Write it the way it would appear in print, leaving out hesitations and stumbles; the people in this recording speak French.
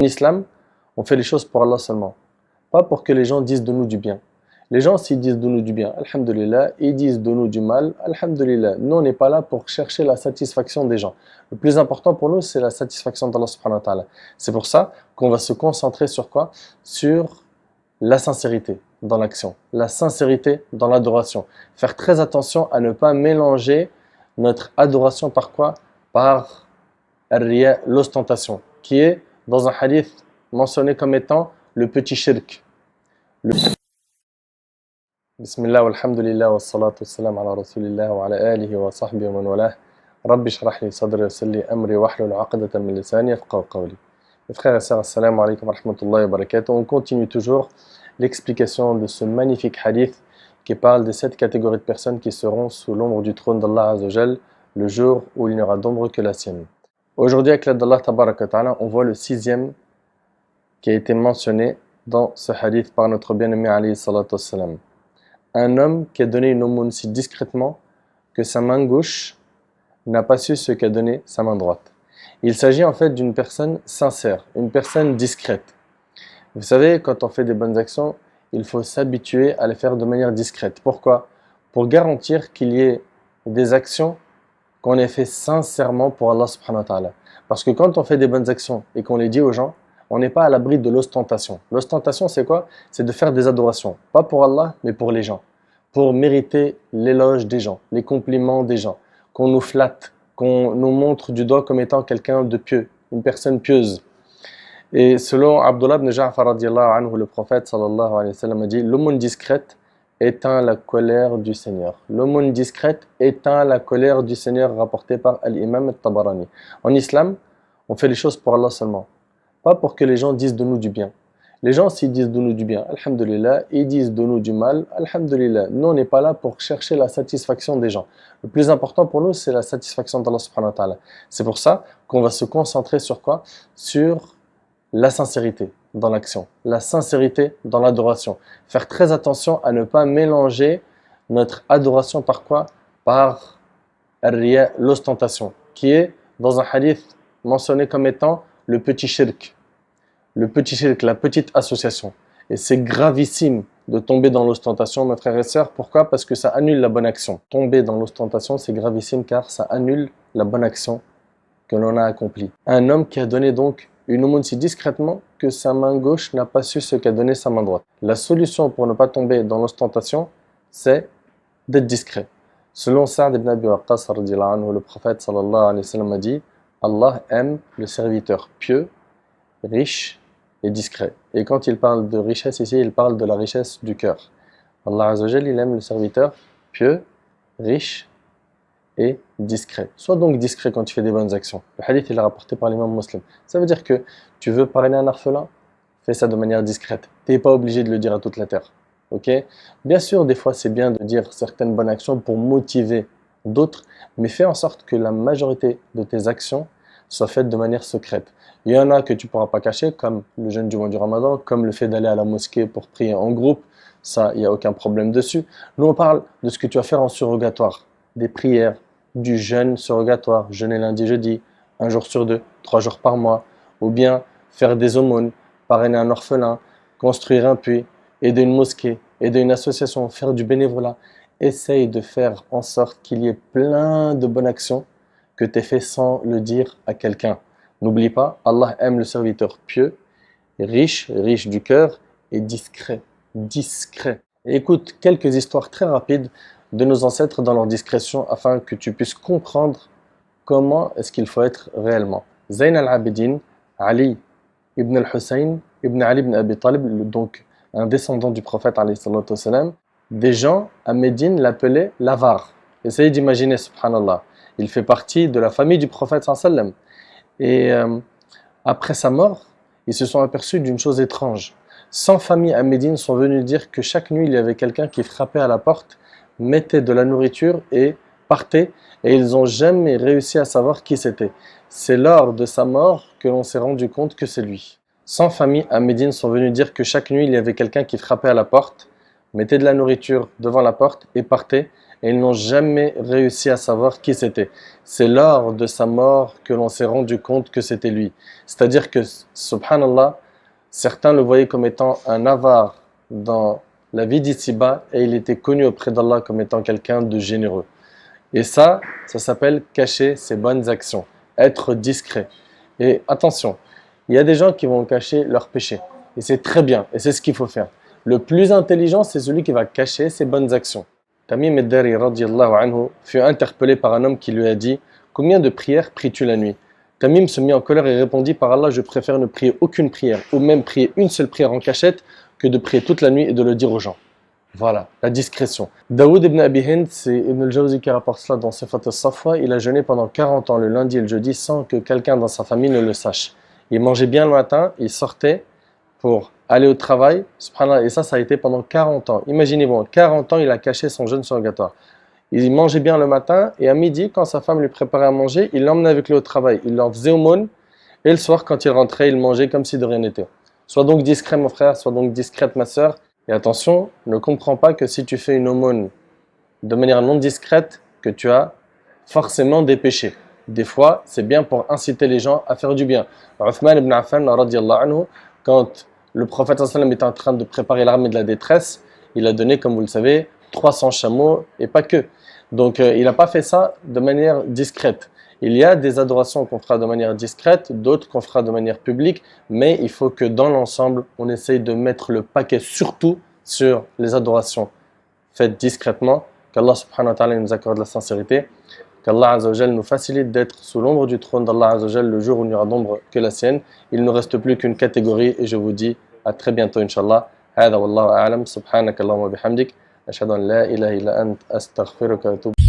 En islam, on fait les choses pour Allah seulement, pas pour que les gens disent de nous du bien. Les gens, s'ils disent de nous du bien, alhamdulillah, ils disent de nous du mal, alhamdulillah. Nous, on n'est pas là pour chercher la satisfaction des gens. Le plus important pour nous, c'est la satisfaction d'Allah subhanahu wa ta'ala. C'est pour ça qu'on va se concentrer sur quoi? Sur la sincérité dans l'action, la sincérité dans l'adoration. Faire très attention à ne pas mélanger notre adoration par quoi? Par al-riya, l'ostentation, qui est dans un hadith mentionné comme étant le petit shirk. Bismillah, walhamdulillah, wassalatu wassalam ala rasulillah wa ala alihi wa sahbihi wa man walah. Rabbi shrah li sadri wa yassir li amri wahlul 'uqdatan min lisani yafqahu qawli. Mes frères et sœurs, assalamu alaikum wa rahmatullahi wa barakatuh. On continue toujours l'explication de ce magnifique hadith qui parle des 7 catégories de personnes qui seront sous l'ombre du trône d'Allah Azza wa Jal le jour où il n'y aura d'ombre que la sienne. Aujourd'hui, avec l'aide d'Allah Tabaraka wa Ta'ala, on voit le 6e qui a été mentionné dans ce hadith par notre bien-aimé alayhi salatu wassalam. Un homme qui a donné une aumône si discrètement que sa main gauche n'a pas su ce qu'a donné sa main droite. Il s'agit en fait d'une personne sincère, une personne discrète. Vous savez, quand on fait des bonnes actions, il faut s'habituer à les faire de manière discrète. Pourquoi? Pour garantir qu'il y ait des actions qu'on ait fait sincèrement pour Allah subhanahu wa ta'ala. Parce que quand on fait des bonnes actions et qu'on les dit aux gens, on n'est pas à l'abri de l'ostentation. L'ostentation, c'est quoi? C'est de faire des adorations. Pas pour Allah, mais pour les gens. Pour mériter l'éloge des gens, les compliments des gens. Qu'on nous flatte, qu'on nous montre du doigt comme étant quelqu'un de pieux, une personne pieuse. Et selon Abdullah ibn Ja'far radiyallahu anhu, le prophète sallallahu alayhi wa sallam a dit: l'aumône discrète éteint la colère du Seigneur. L'aumône discrète éteint la colère du Seigneur, rapporté par Al-Imam al-Tabarani. En islam, on fait les choses pour Allah seulement, pas pour que les gens disent de nous du bien. Les gens, s'ils disent de nous du bien, alhamdulillah, ils disent de nous du mal, alhamdulillah. Nous, on n'est pas là pour chercher la satisfaction des gens. Le plus important pour nous, c'est la satisfaction d'Allah subhanahu wa ta'ala. C'est pour ça qu'on va se concentrer sur quoi? Sur la sincérité dans l'action, la sincérité dans l'adoration. Faire très attention à ne pas mélanger notre adoration par quoi? Par al-riya, l'ostentation, qui est dans un hadith mentionné comme étant le petit shirk. Le petit shirk, la petite association. Et c'est gravissime de tomber dans l'ostentation, mes frères et sœurs. Pourquoi? Parce que ça annule la bonne action. Tomber dans l'ostentation, c'est gravissime car ça annule la bonne action que l'on a accomplie. Un homme qui a donné donc une aumône si discrètement que sa main gauche n'a pas su ce qu'a donné sa main droite. La solution pour ne pas tomber dans l'ostentation, c'est d'être discret. Selon Sa'd ibn Abi Waqqas, le prophète sallallahu alayhi wa sallam a dit: Allah aime le serviteur pieux, riche et discret. Et quand il parle de richesse ici, il parle de la richesse du cœur. Allah Azza wa Jal, il aime le serviteur pieux, riche et discret. Sois donc discret quand tu fais des bonnes actions. Le hadith il est rapporté par l'imam Muslim. Ça veut dire que tu veux parrainer un orphelin, fais ça de manière discrète. Tu n'es pas obligé de le dire à toute la terre. Ok? Bien sûr, des fois c'est bien de dire certaines bonnes actions pour motiver d'autres, mais fais en sorte que la majorité de tes actions soient faites de manière secrète. Il y en a que tu ne pourras pas cacher, comme le jeûne du mois du Ramadan, comme le fait d'aller à la mosquée pour prier en groupe. Ça, il n'y a aucun problème dessus. Nous, on parle de ce que tu vas faire en surrogatoire, des prières, du jeûne surrogatoire, jeûner lundi, jeudi, 1 jour sur 2, 3 jours par mois, ou bien faire des aumônes, parrainer un orphelin, construire un puits, aider une mosquée, aider une association, faire du bénévolat. Essaye de faire en sorte qu'il y ait plein de bonnes actions que tu aies fait sans le dire à quelqu'un. N'oublie pas, Allah aime le serviteur pieux, riche du cœur et discret. Et écoute quelques histoires très rapides de nos ancêtres dans leur discrétion afin que tu puisses comprendre comment est-ce qu'il faut être réellement. Zayn al-Abidin, Ali ibn al-Hussein, ibn Ali ibn Abi Talib, donc un descendant du prophète alayhi salatu wassalam, des gens à Médine l'appelaient l'avare. Essayez d'imaginer, subhanallah. Il fait partie de la famille du prophète sallallahu alayhi wa sallam. Et après sa mort, ils se sont aperçus d'une chose étrange. 100 familles à Médine sont venues dire que chaque nuit, il y avait quelqu'un qui frappait à la porte, mettait de la nourriture et partait. Et ils n'ont jamais réussi à savoir qui c'était. C'est lors de sa mort que l'on s'est rendu compte que c'est lui. 100 familles à Médine sont venues dire que chaque nuit, il y avait quelqu'un qui frappait à la porte, mettait de la nourriture devant la porte et partait. et ils n'ont jamais réussi à savoir qui c'était. C'est lors de sa mort que l'on s'est rendu compte que c'était lui. C'est-à-dire que, subhanallah, certains le voyaient comme étant un avare dans la vie d'ici-bas et il était connu auprès d'Allah comme étant quelqu'un de généreux. Et ça s'appelle cacher ses bonnes actions, être discret. Et attention, il y a des gens qui vont cacher leurs péchés. Et c'est très bien, et c'est ce qu'il faut faire. Le plus intelligent, c'est celui qui va cacher ses bonnes actions. Tamim ad-Dari radiyallahu anhu fut interpellé par un homme qui lui a dit « Combien de prières pries-tu la nuit ?» Tamim se mit en colère et répondit « Par Allah, je préfère ne prier aucune prière, ou même prier une seule prière en cachette, que de prier toute la nuit et de le dire aux gens. » Voilà, la discrétion. Daoud ibn Abi Hind, c'est Ibn al-Jawzi qui rapporte cela dans Sifat al-Safwa. Il a jeûné pendant 40 ans, le lundi et le jeudi, sans que quelqu'un dans sa famille ne le sache. Il mangeait bien le matin, il sortait pour aller au travail, subhanallah, et ça a été pendant 40 ans. Imaginez-vous, en 40 ans, il a caché son jeûne surrogatoire. Il mangeait bien le matin, et à midi, quand sa femme lui préparait à manger, il l'emmenait avec lui au travail. Il leur faisait aumône, et le soir, quand il rentrait, il mangeait comme si de rien n'était. Sois donc discret, mon frère, sois donc discrète, ma sœur. Et attention, ne comprends pas que si tu fais une aumône de manière non discrète, que tu as forcément des péchés. Des fois, c'est bien pour inciter les gens à faire du bien. Uthman ibn Affan, radiyallahu anhu, quand le prophète sallam était en train de préparer l'armée de la détresse, il a donné, comme vous le savez, 300 chameaux et pas que. Donc, il n'a pas fait ça de manière discrète. Il y a des adorations qu'on fera de manière discrète, d'autres qu'on fera de manière publique, mais il faut que dans l'ensemble, on essaye de mettre le paquet surtout sur les adorations faites discrètement, qu'Allah subhanahu wa ta'ala nous accorde la sincérité, qu'Allah azza wa jal nous facilite d'être sous l'ombre du trône d'Allah azza wa jal le jour où il n'y aura d'ombre que la sienne. Il ne reste plus qu'une catégorie et je vous dis à très bientôt inshallah. هذا والله أعلم سبحانك اللهم وبحمدك أشهد أن لا إله إلا أنت أستغفرك وأتوب